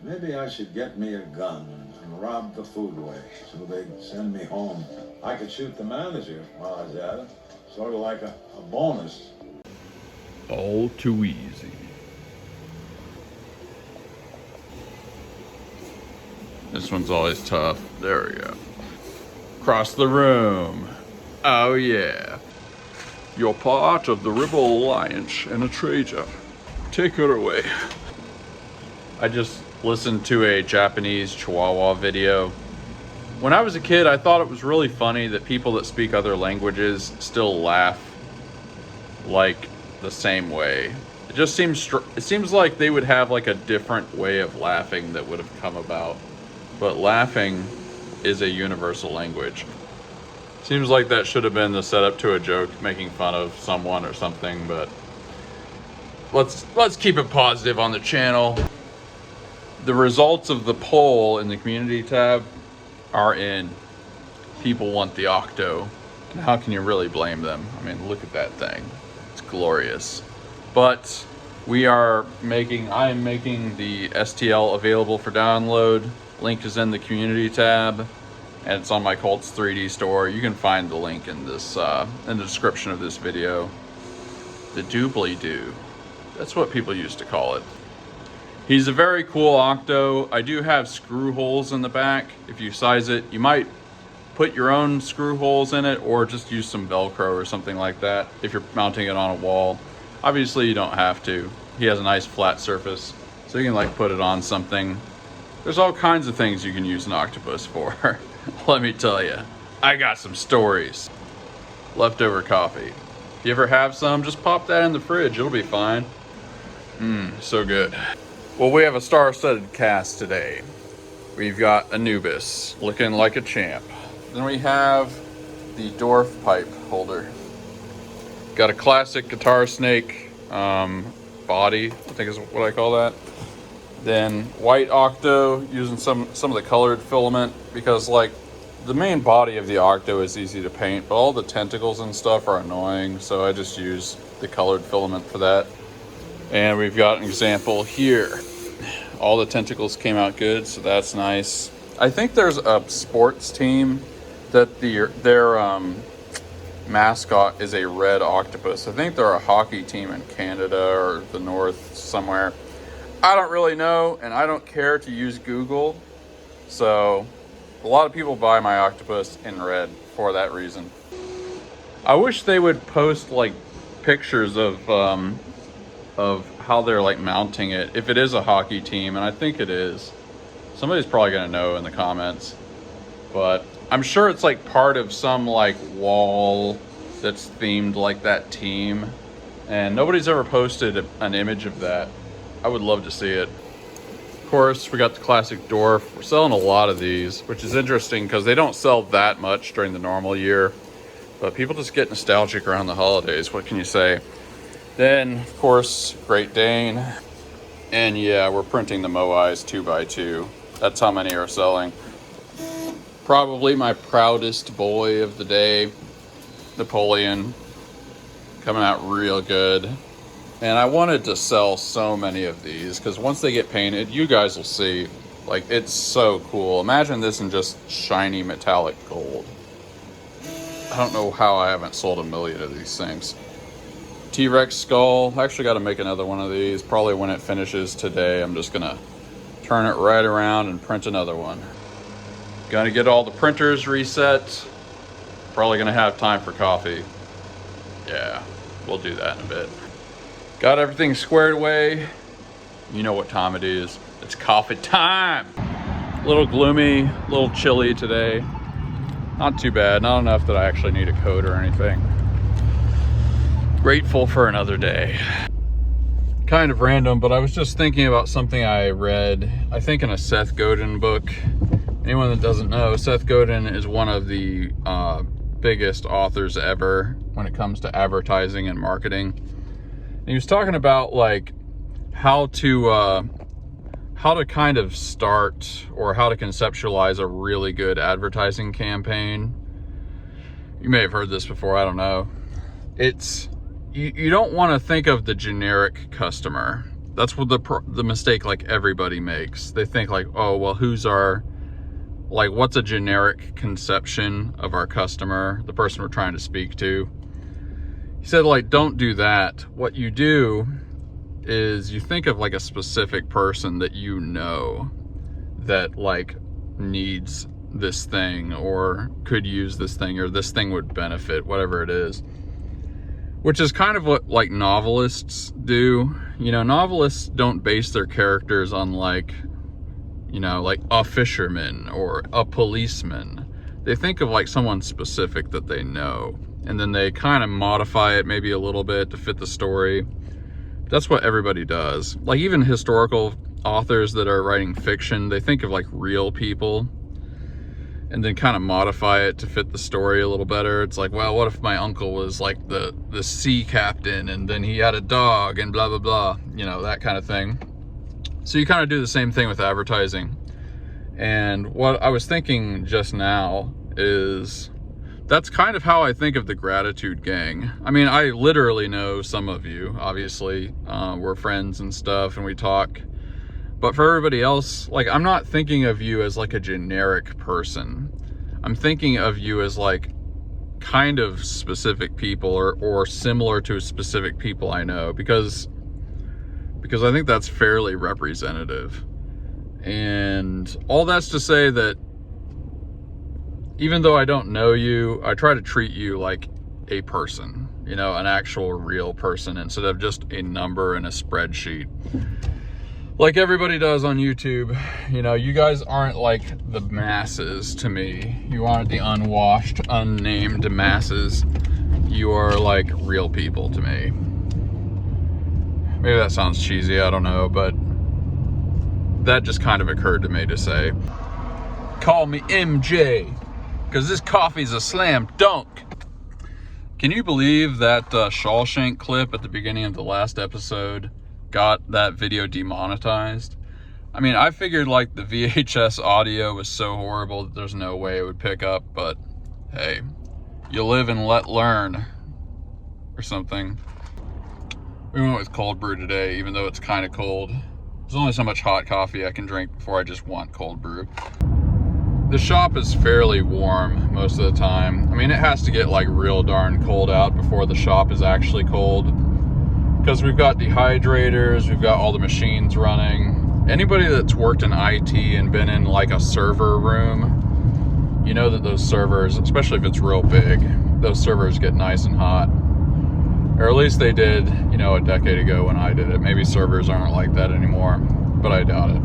Maybe I should get me a gun and rob the foodway so they'd send me home. I could shoot the manager while I was at it, sort of like a bonus. All too easy. This one's always tough. There we go. Across the room. Oh yeah. You're part of the Rebel Alliance and a traitor. Take her away. I just listened to a Japanese Chihuahua video. When I was a kid, I thought it was really funny that people that speak other languages still laugh like the same way. It just seems like they would have like a different way of laughing that would have come about. But laughing is a universal language. Seems like that should have been the setup to a joke, making fun of someone or something, but let's keep it positive on the channel. The results of the poll in the community tab are in. People want the Octo. And how can you really blame them? I mean, look at that thing. It's glorious. But I am making the STL available for download. Link is in the community tab, and it's on my Colts 3D store. You can find the link in this in the description of this video. The doobly-doo. That's what people used to call it. He's a very cool Octo. I do have screw holes in the back. If you size it, you might put your own screw holes in it or just use some Velcro or something like that if you're mounting it on a wall. Obviously, you don't have to. He has a nice flat surface, so you can like put it on something. There's all kinds of things you can use an Octopus for. Let me tell you, I got some stories. Leftover coffee. If you ever have some, just pop that in the fridge. It'll be fine. So good. Well, we have a star-studded cast today. We've got Anubis, looking like a champ. Then we have the dwarf pipe holder. Got a classic guitar snake body, I think is what I call that. Then white Octo, using some of the colored filament, because like the main body of the Octo is easy to paint, but all the tentacles and stuff are annoying, so I just use the colored filament for that. And we've got an example here. All the tentacles came out good, so that's nice. I think there's a sports team that their mascot is a red octopus. I think they're a hockey team in Canada or the north somewhere. I don't really know, and I don't care to use Google. So a lot of people buy my octopus in red for that reason. I wish they would post like pictures of how they're like mounting it. If it is a hockey team, and I think it is. Somebody's probably gonna know in the comments. But I'm sure it's like part of some like wall that's themed like that team. And nobody's ever posted an image of that. I would love to see it. Of course, we got the classic dwarf. We're selling a lot of these, which is interesting because they don't sell that much during the normal year. But people just get nostalgic around the holidays. What can you say? Then, of course, Great Dane. And yeah, we're printing the Moais 2x2. That's how many are selling. Probably my proudest boy of the day, Napoleon. Coming out real good. And I wanted to sell so many of these because once they get painted, you guys will see. Like, it's so cool. Imagine this in just shiny metallic gold. I don't know how I haven't sold a million of these things. T-Rex skull. I actually got to make another one of these. Probably when it finishes today, I'm just going to turn it right around and print another one. Gonna get all the printers reset. Probably gonna have time for coffee. Yeah, we'll do that in a bit. Got everything squared away. You know what time it is. It's coffee time. A little gloomy, a little chilly today. Not too bad, not enough that I actually need a coat or anything. Grateful for another day. Kind of random, but I was just thinking about something I read, I think in a Seth Godin book. Anyone that doesn't know, Seth Godin is one of the biggest authors ever when it comes to advertising and marketing. And he was talking about like how to kind of start or how to conceptualize a really good advertising campaign. You may have heard this before, I don't know. You don't want to think of the generic customer. that's what the mistake like everybody makes. They think like, oh, well, what's a generic conception of our customer, the person we're trying to speak to? He said, like, don't do that. What you do is you think of like a specific person that you know that like needs this thing or could use this thing or this thing would benefit, whatever it is. Which is kind of what like novelists do. You know, novelists don't base their characters on like, you know, like a fisherman or a policeman. They think of like someone specific that they know, and then they kind of modify it maybe a little bit to fit the story. That's what everybody does. Like even historical authors that are writing fiction, they think of like real people and then kind of modify it to fit the story a little better. It's like, well, what if my uncle was like the sea captain and then he had a dog and blah, blah, blah, you know, that kind of thing. So you kind of do the same thing with advertising. And what I was thinking just now is that's kind of how I think of the Gratitude Gang. I mean, I literally know some of you, obviously, we're friends and stuff and we talk. But for everybody else, like, I'm not thinking of you as like a generic person. I'm thinking of you as like kind of specific people or similar to specific people I know because I think that's fairly representative. And all that's to say that even though I don't know you, I try to treat you like a person, you know, an actual real person instead of just a number in a spreadsheet. Like everybody does on YouTube. You know, you guys aren't like the masses to me. You aren't the unwashed, unnamed masses. You are like real people to me. Maybe that sounds cheesy, I don't know, but that just kind of occurred to me to say. Call me MJ, because this coffee's a slam dunk. Can you believe that Shawshank clip at the beginning of the last episode got that video demonetized? I mean, I figured like the VHS audio was so horrible that there's no way it would pick up, but hey, you live and let learn or something. We went with cold brew today, even though it's kind of cold. There's only so much hot coffee I can drink before I just want cold brew. The shop is fairly warm most of the time. I mean, it has to get like real darn cold out before the shop is actually cold. Because we've got dehydrators, we've got all the machines running. Anybody that's worked in IT and been in like a server room, you know that those servers, especially if it's real big, those servers get nice and hot. Or at least they did, you know, a decade ago when I did it. Maybe servers aren't like that anymore, but I doubt it.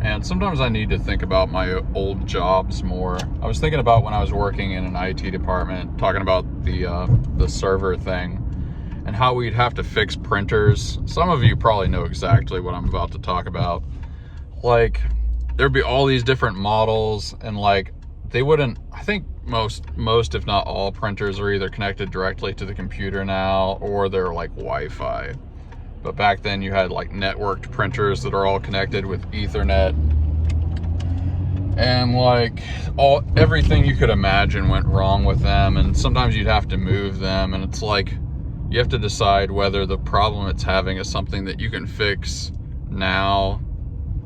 And sometimes I need to think about my old jobs more. I was thinking about when I was working in an IT department, talking about the server thing and how we'd have to fix printers. Some of you probably know exactly what I'm about to talk about. Like, there'd be all these different models and like, they wouldn't, I think most if not all printers are either connected directly to the computer now or they're like Wi-Fi. But back then you had like networked printers that are all connected with Ethernet. And like everything you could imagine went wrong with them, and sometimes you'd have to move them, and it's like you have to decide whether the problem it's having is something that you can fix now,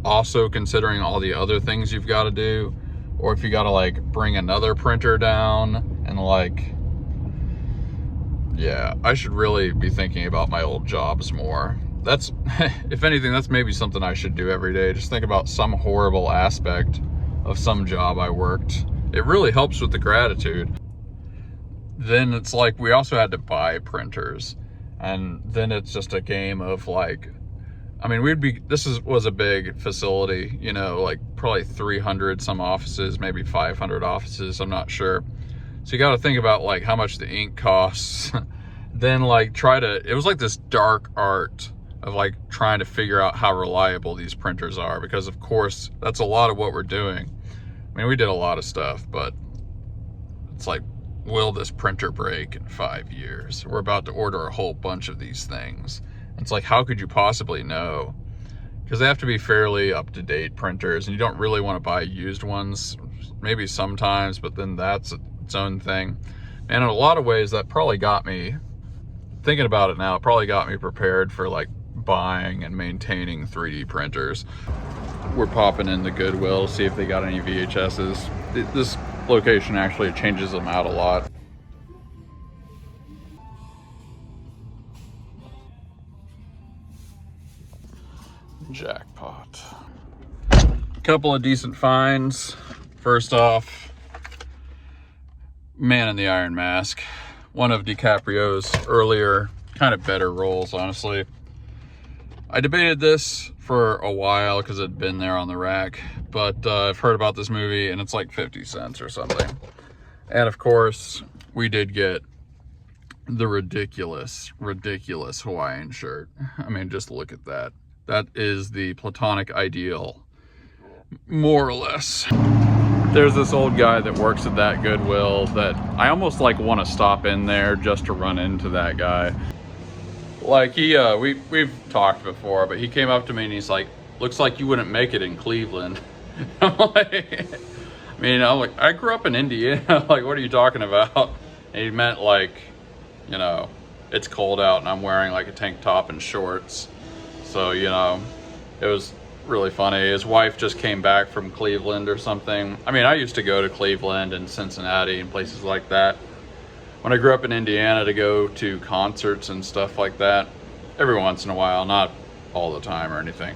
also considering all the other things you've got to do, or if you got to like bring another printer down and like, yeah, I should really be thinking about my old jobs more. That's, if anything, that's maybe something I should do every day. Just think about some horrible aspect of some job I worked. It really helps with the gratitude. Then it's like we also had to buy printers, and then it's just a game of like, I mean, was a big facility, you know, like probably 300 some offices, maybe 500 offices, I'm not sure. So you got to think about like how much the ink costs. Then like it was like this dark art of like trying to figure out how reliable these printers are, because of course that's a lot of what we're doing. I mean, we did a lot of stuff, but it's like, will this printer break in 5 years? We're about to order a whole bunch of these things. It's like, how could you possibly know? Because they have to be fairly up-to-date printers, and you don't really want to buy used ones. Maybe sometimes, but then that's its own thing. And in a lot of ways, that probably got me, thinking about it now, it probably got me prepared for like buying and maintaining 3D printers. We're popping in the Goodwill to see if they got any VHSs. This location actually changes them out a lot. Jackpot. Couple of decent finds. First off, Man in the Iron Mask. One of DiCaprio's earlier, kind of better roles, honestly. I debated this for a while because it'd been there on the rack, but I've heard about this movie and it's like 50 cents or something. And of course, we did get the ridiculous Hawaiian shirt. I mean, just look at that. That is the platonic ideal, more or less. There's this old guy that works at that Goodwill that I almost like want to stop in there just to run into that guy. Like we've talked before, but he came up to me and he's like, "Looks like you wouldn't make it in Cleveland." I'm like, I'm like, I grew up in Indiana. Like, what are you talking about? And he meant like, you know, it's cold out and I'm wearing like a tank top and shorts. So, you know, it was really funny. His wife just came back from Cleveland or something. I mean, I used to go to Cleveland and Cincinnati and places like that when I grew up in Indiana to go to concerts and stuff like that. Every once in a while, not all the time or anything.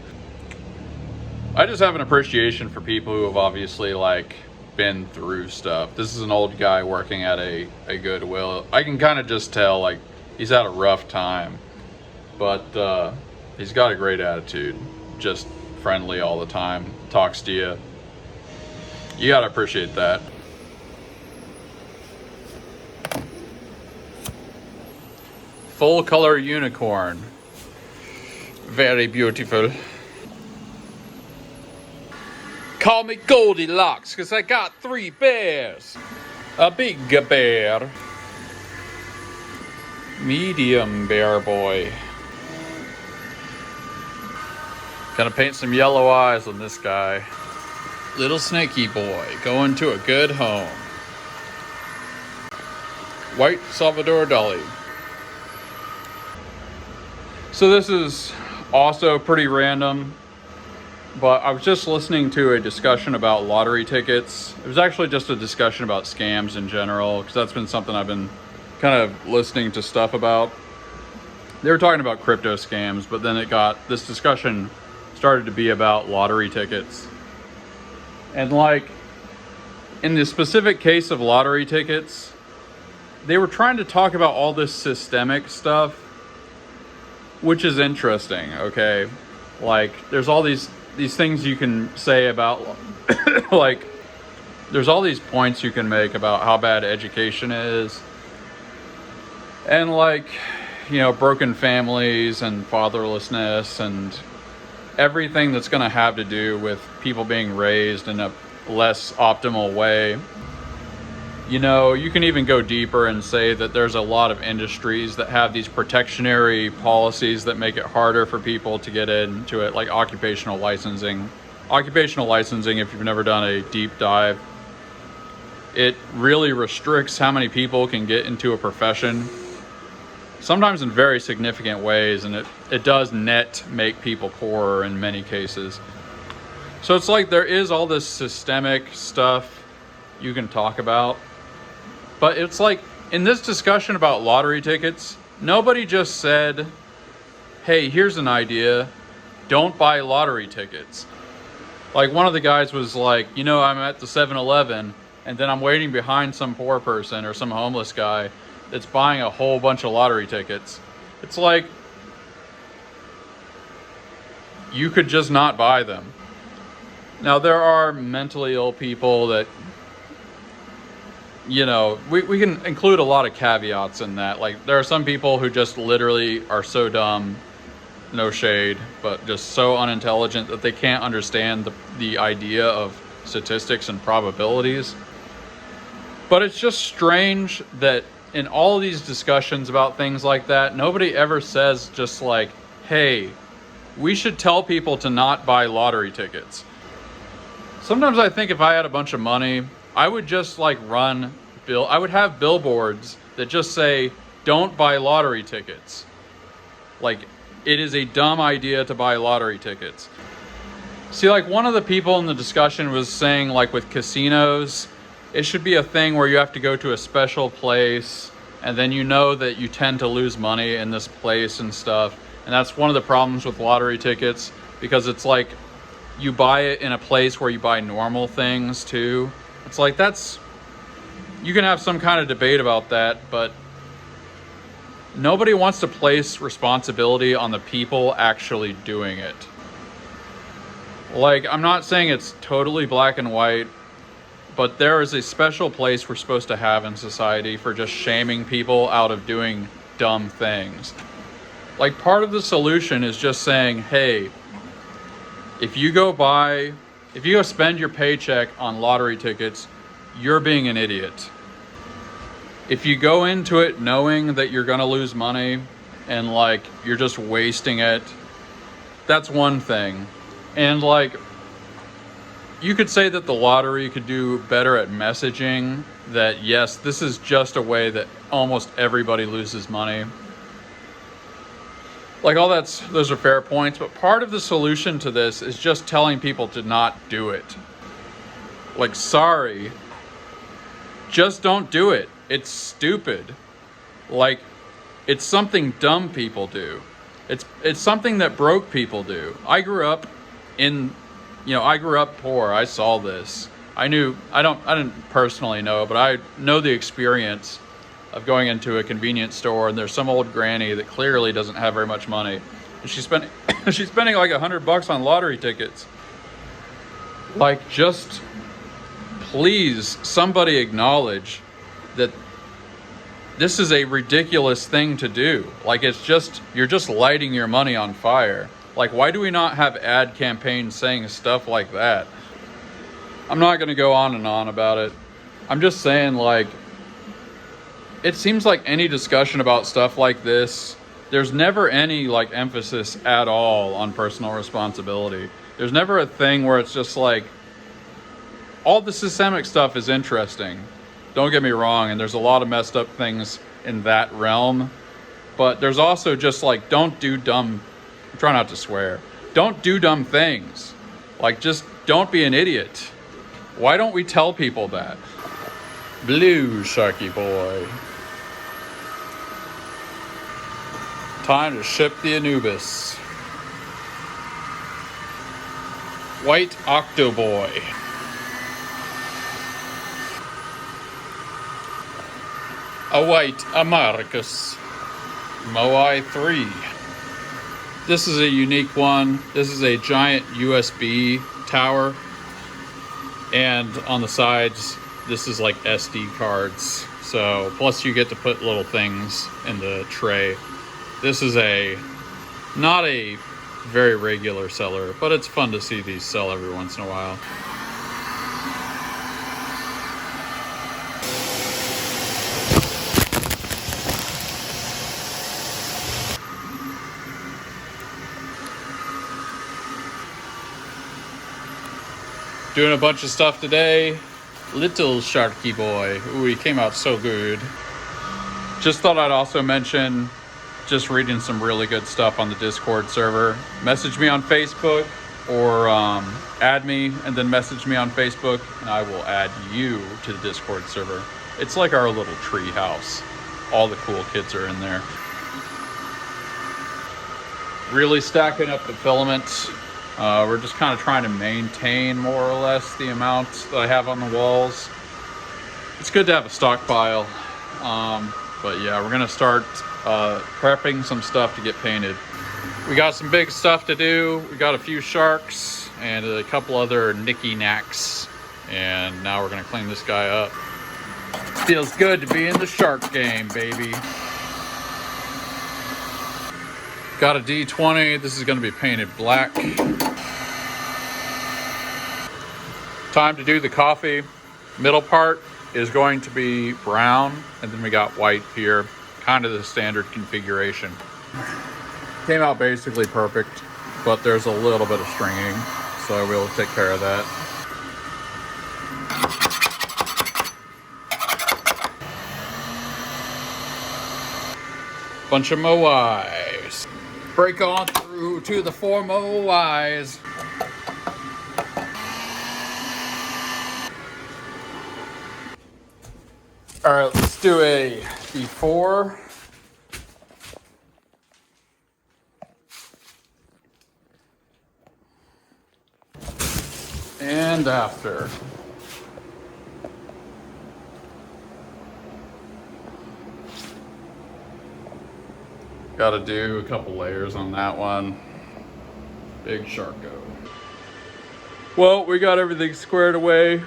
I just have an appreciation for people who have obviously like been through stuff. This is an old guy working at a Goodwill. I can kind of just tell like he's had a rough time, but he's got a great attitude. Just friendly all the time, talks to you. You gotta appreciate that. Full color unicorn. Very beautiful. Call me Goldilocks, cause I got 3 bears. A big bear. Medium bear boy. Gonna paint some yellow eyes on this guy. Little snaky boy going to a good home. White Salvador Dali. So this is also pretty random, but I was just listening to a discussion about lottery tickets. It was actually just a discussion about scams in general, because that's been something I've been kind of listening to stuff about. They were talking about crypto scams, but then this discussion started to be about lottery tickets. And like, in the specific case of lottery tickets, they were trying to talk about all this systemic stuff, which is interesting, okay? Like, there's all these things you can say about, like, there's all these points you can make about how bad education is. And like, you know, broken families and fatherlessness and everything that's going to have to do with people being raised in a less optimal way. You know, you can even go deeper and say that there's a lot of industries that have these protectionary policies that make it harder for people to get into it, like occupational licensing. Occupational licensing, if you've never done a deep dive, it really restricts how many people can get into a profession, sometimes in very significant ways, and it does net make people poorer in many cases. So it's like there is all this systemic stuff you can talk about, but it's like in this discussion about lottery tickets, nobody just said, hey, here's an idea, don't buy lottery tickets. Like one of the guys was like, you know, I'm at the 7-Eleven and then I'm waiting behind some poor person or some homeless guy that's buying a whole bunch of lottery tickets. It's like, you could just not buy them. Now, there are mentally ill people that, you know, we can include a lot of caveats in that. Like, there are some people who just literally are so dumb, no shade, but just so unintelligent that they can't understand the idea of statistics and probabilities. But it's just strange that in all of these discussions about things like that, nobody ever says just like, hey, we should tell people to not buy lottery tickets. Sometimes I think if I had a bunch of money, I would just like I would have billboards that just say, don't buy lottery tickets. Like it is a dumb idea to buy lottery tickets. See, like, one of the people in the discussion was saying, like, with casinos, it should be a thing where you have to go to a special place, and then you know that you tend to lose money in this place and stuff. And that's one of the problems with lottery tickets, because it's like you buy it in a place where you buy normal things too. It's like, you can have some kind of debate about that, but nobody wants to place responsibility on the people actually doing it. Like, I'm not saying it's totally black and white, but there is a special place we're supposed to have in society for just shaming people out of doing dumb things. Like, part of the solution is just saying, hey, if you go spend your paycheck on lottery tickets, you're being an idiot. If you go into it knowing that you're gonna lose money and like you're just wasting it, that's one thing. And like, you could say that the lottery could do better at messaging that yes, this is just a way that almost everybody loses money. Like, those are fair points, but part of the solution to this is just telling people to not do it. Like, sorry, just don't do it. It's stupid. Like, it's something dumb people do. It's something that broke people do. I grew up poor. I saw this. I didn't personally know, but I know the experience of going into a convenience store and there's some old granny that clearly doesn't have very much money. And she's spending like $100 on lottery tickets. Like, just please, somebody acknowledge that this is a ridiculous thing to do. Like, you're just lighting your money on fire. Like, why do we not have ad campaigns saying stuff like that? I'm not gonna go on and on about it. I'm just saying, like, it seems like any discussion about stuff like this, there's never any like emphasis at all on personal responsibility. There's never a thing where it's just like, all the systemic stuff is interesting. Don't get me wrong, and there's a lot of messed up things in that realm. But there's also just like, don't do dumb, try not to swear. Don't do dumb things. Like, just don't be an idiot. Why don't we tell people that? Blue Sharky Boy. Time to ship the Anubis. White Octoboy. A white Amaricus. Moai 3. This is a unique one. This is a giant USB tower. And on the sides, this is like SD cards. So, plus you get to put little things in the tray. This is not a very regular seller, but it's fun to see these sell every once in a while. Doing a bunch of stuff today. Little Sharky Boy. Ooh, he came out so good. Just thought I'd also mention, just reading some really good stuff on the Discord server. Message me on Facebook or add me and then message me on Facebook and I will add you to the Discord server. It's like our little tree house. All the cool kids are in there. Really stacking up the filaments. We're just kind of trying to maintain more or less the amount that I have on the walls. It's good to have a stockpile. But yeah, we're gonna start prepping some stuff to get painted. We got some big stuff to do. We got a few sharks and a couple other nicky knacks. And now we're gonna clean this guy up. Feels good to be in the shark game, baby. Got a D20. This is gonna be painted black. Time to do the coffee. Middle part is going to be brown, and then we got white here, kind of the standard configuration. Came out basically perfect, but there's a little bit of stringing, so we'll take care of that. Bunch of moais. Break on through to the 4 mo wise. All right, let's do a before and after. Got to do a couple layers on that one. Big Sharko. Well, we got everything squared away.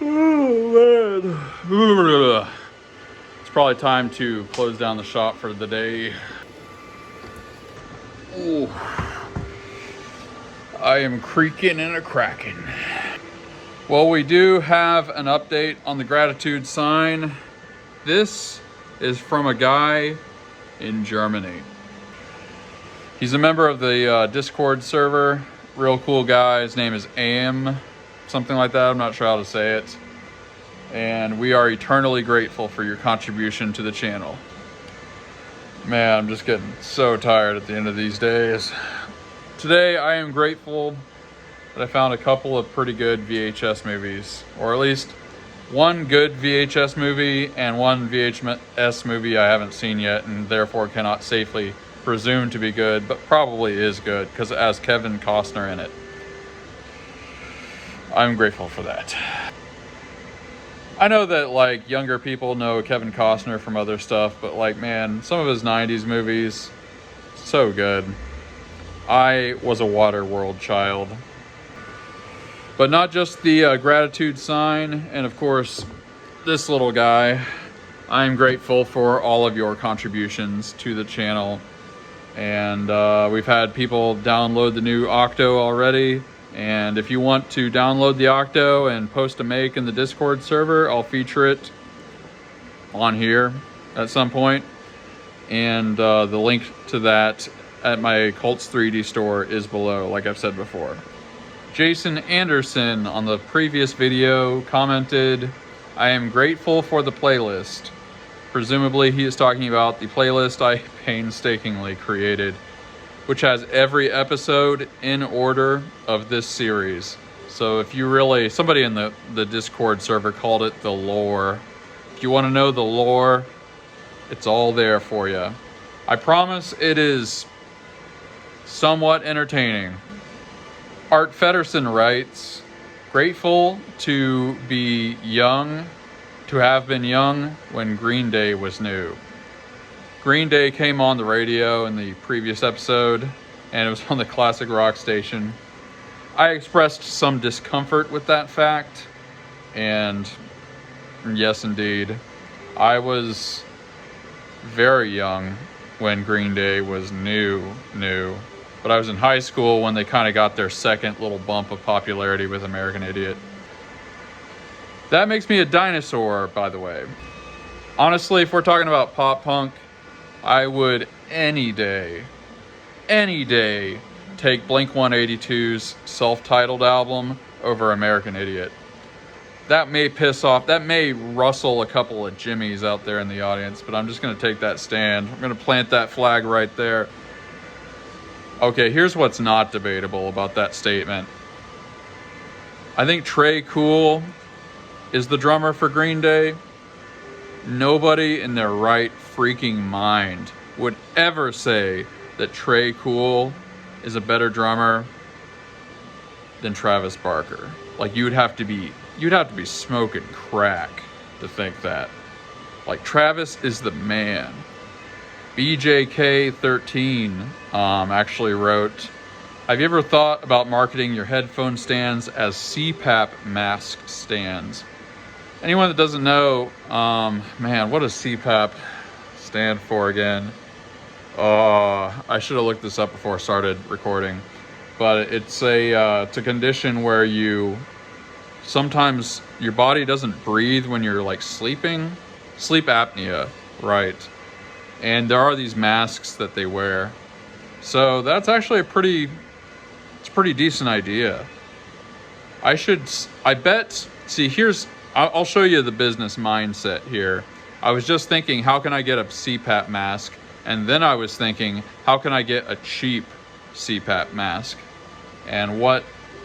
Oh man. It's probably time to close down the shop for the day. Ooh. I am creaking and a cracking. Well, we do have an update on the gratitude sign. This is from a guy in Germany. He's a member of the Discord server. Real cool guy. His name is AM, something like that. I'm not sure how to say it. And we are eternally grateful for your contribution to the channel. Man, I'm just getting so tired at the end of these days. Today, I am grateful that I found a couple of pretty good VHS movies, or at least one good VHS movie and one VHS movie I haven't seen yet and therefore cannot safely presume to be good, but probably is good because it has Kevin Costner in it. I'm grateful for that. I know that like younger people know Kevin Costner from other stuff, but like, man, some of his 90s movies, so good. I was a Waterworld child. But not just the gratitude sign, and of course, this little guy. I'm grateful for all of your contributions to the channel. And we've had people download the new Octo already. And if you want to download the Octo and post a make in the Discord server, I'll feature it on here at some point. And the link to that at my Cults 3D store is below, like I've said before. Jason Anderson on the previous video commented, I am grateful for the playlist. Presumably he is talking about the playlist I painstakingly created, which has every episode in order of this series. So if you really, somebody in the Discord server called it the lore. If you want to know the lore, it's all there for you. I promise it is somewhat entertaining. Art Fedderson writes, grateful to be young, to have been young when Green Day was new. Green Day came on the radio in the previous episode, and it was on the classic rock station. I expressed some discomfort with that fact, and yes, indeed, I was very young when Green Day was new. But I was in high school when they kind of got their second little bump of popularity with American Idiot. That makes me a dinosaur, by the way. Honestly, if we're talking about pop punk, I would any day take Blink-182's self-titled album over American Idiot. That may rustle a couple of Jimmies out there in the audience, but I'm just going to take that stand. I'm going to plant that flag right there. Okay, here's what's not debatable about that statement. I think Trey Cool is the drummer for Green Day. Nobody in their right freaking mind would ever say that Trey Cool is a better drummer than Travis Barker. Like you'd have to be smoking crack to think that. Like Travis is the man. BJK13 actually wrote, have you ever thought about marketing your headphone stands as CPAP mask stands? Anyone that doesn't know, man, what does CPAP stand for again? I should have looked this up before I started recording. But it's a condition where sometimes your body doesn't breathe when you're like sleeping. Sleep apnea, right? And there are these masks that they wear. So that's actually it's a pretty decent idea. I'll show you the business mindset here. I was just thinking, how can I get a CPAP mask And then I was thinking, how can I get a cheap CPAP mask? And what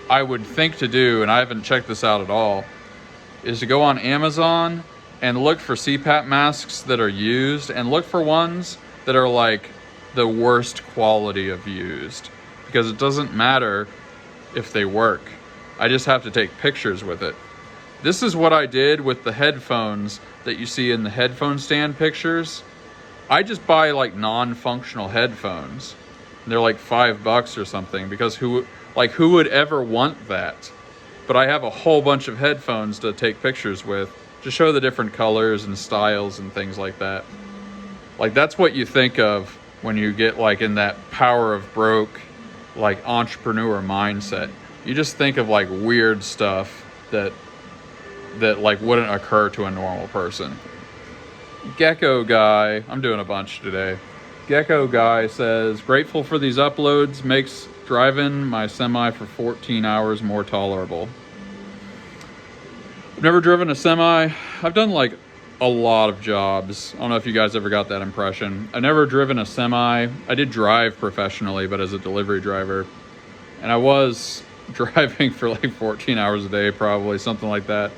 I would think to do, and I haven't checked this out at all, is to go on Amazon and look for CPAP masks that are used, and look for ones that are like the worst quality of used, because it doesn't matter if they work. I just have to take pictures with it. This is what I did with the headphones that you see in the headphone stand pictures. I just buy like non-functional headphones. They're like $5 or something, because who would ever want that? But I have a whole bunch of headphones to take pictures with, to show the different colors and styles and things like that. Like, that's what you think of when you get like in that power of broke, like entrepreneur mindset. You just think of like weird stuff that like wouldn't occur to a normal person. Gecko Guy, I'm doing a bunch today. Gecko Guy says, grateful for these uploads, makes driving my semi for 14 hours more tolerable. I've never driven a semi. I've done like a lot of jobs. I don't know if you guys ever got that impression. I've never driven a semi. I did drive professionally, but as a delivery driver. And I was driving for like 14 hours a day, probably, something like that.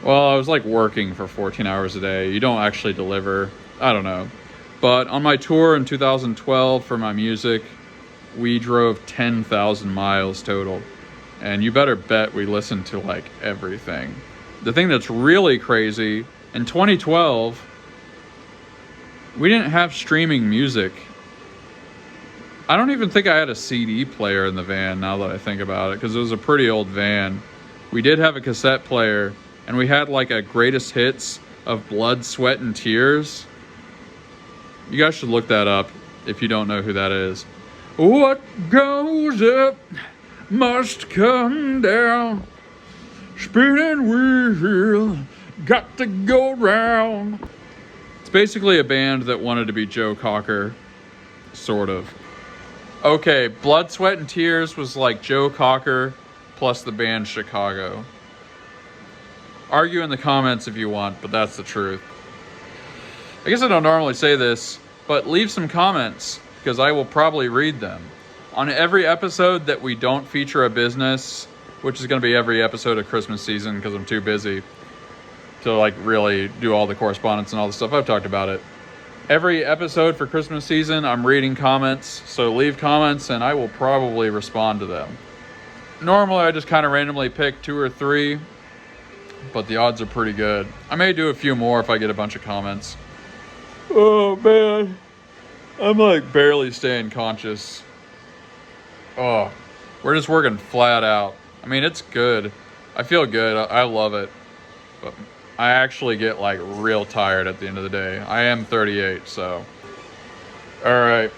Well, I was like working for 14 hours a day. You don't actually deliver. I don't know. But on my tour in 2012 for my music, we drove 10,000 miles total. And you better bet we listened to like everything. The thing that's really crazy, in 2012, we didn't have streaming music. I don't even think I had a CD player in the van, now that I think about it, because it was a pretty old van. We did have a cassette player, and we had like a greatest hits of Blood, Sweat, and Tears. You guys should look that up if you don't know who that is. What goes up must come down. Spinning wheel, got to go round. It's basically a band that wanted to be Joe Cocker, sort of. Okay, Blood, Sweat, and Tears was like Joe Cocker plus the band Chicago. Argue in the comments if you want, but that's the truth. I guess I don't normally say this, but leave some comments, because I will probably read them. On every episode that we don't feature a business, which is going to be every episode of Christmas season, because I'm too busy to like really do all the correspondence and all the stuff. I've talked about it. Every episode for Christmas season, I'm reading comments, so leave comments and I will probably respond to them. Normally, I just kind of randomly pick 2 or 3, but the odds are pretty good. I may do a few more if I get a bunch of comments. Oh man, I'm like barely staying conscious. Oh, we're just working flat out. I mean, it's good. I feel good. I love it. But I actually get like real tired at the end of the day. I am 38, so. All right.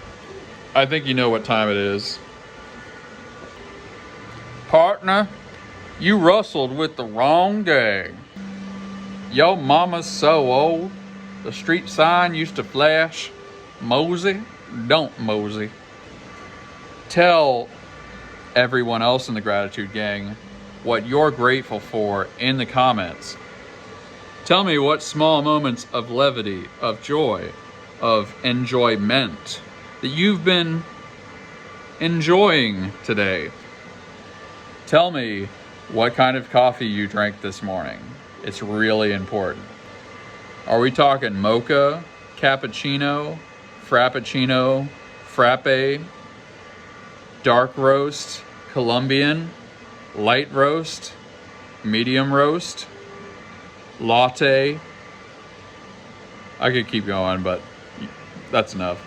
I think you know what time it is. Partner, you rustled with the wrong gang. Yo mama's so old. The street sign used to flash. Mosey, don't mosey. Tell everyone else in the Gratitude Gang what you're grateful for in the comments. Tell me what small moments of levity, of joy, of enjoyment that you've been enjoying today. Tell me what kind of coffee you drank this morning. It's really important. Are we talking mocha, cappuccino, frappuccino, frappe, dark roast, Colombian, light roast, medium roast, latte? I could keep going, but that's enough.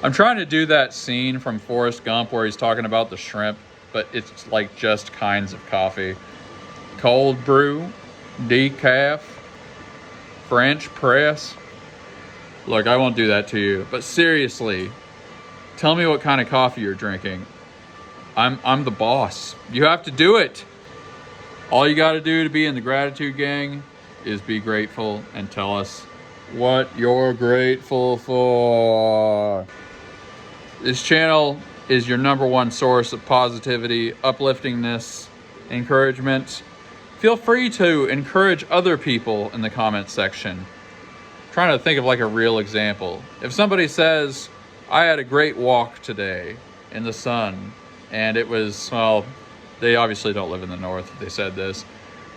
I'm trying to do that scene from Forrest Gump where he's talking about the shrimp, but it's like just kinds of coffee. Cold brew, decaf, French press. Look, I won't do that to you, but seriously, tell me what kind of coffee you're drinking. I'm the boss. You have to do it. All you got to do to be in the Gratitude Gang is be grateful and tell us what you're grateful for. This channel is your #1 source of positivity, upliftingness, encouragement. Feel free to encourage other people in the comment section. trying to think of like a real example. If somebody says, I had a great walk today in the sun, and it was, well, they obviously don't live in the north if they said this.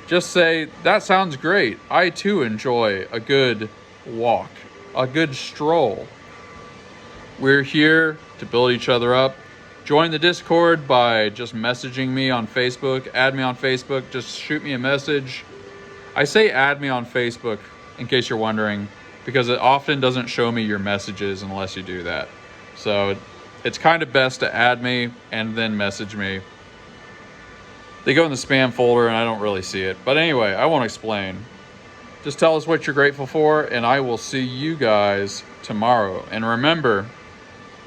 Just say, that sounds great. I too enjoy a good walk, a good stroll. We're here to build each other up. Join the Discord by just messaging me on Facebook. Add me on Facebook. Just shoot me a message. I say add me on Facebook in case you're wondering, because it often doesn't show me your messages unless you do that. So it's kind of best to add me and then message me. They go in the spam folder and I don't really see it. But anyway, I won't explain. Just tell us what you're grateful for, and I will see you guys tomorrow. And remember,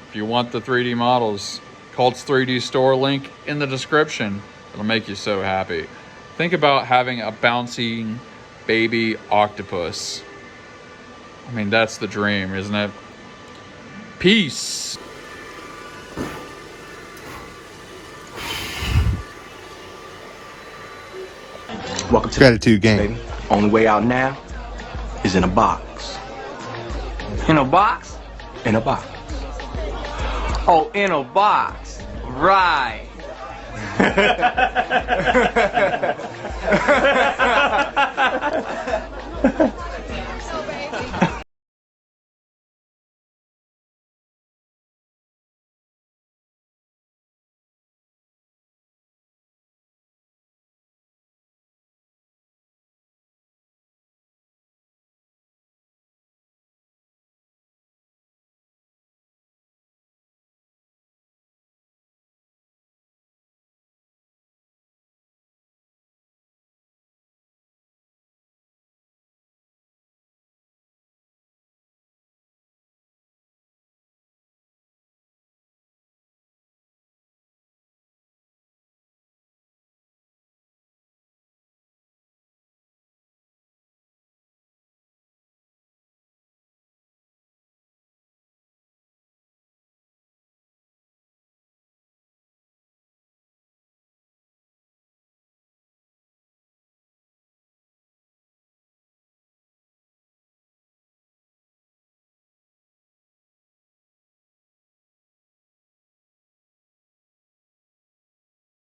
if you want the 3D models, Cult's 3D store link in the description. It'll make you so happy. Think about having a bouncing baby octopus. I mean, that's the dream, isn't it? Peace. Welcome to Gratitude Gang. baby. Only way out now is in a box. In a box? In a box. Oh, in a box. Right.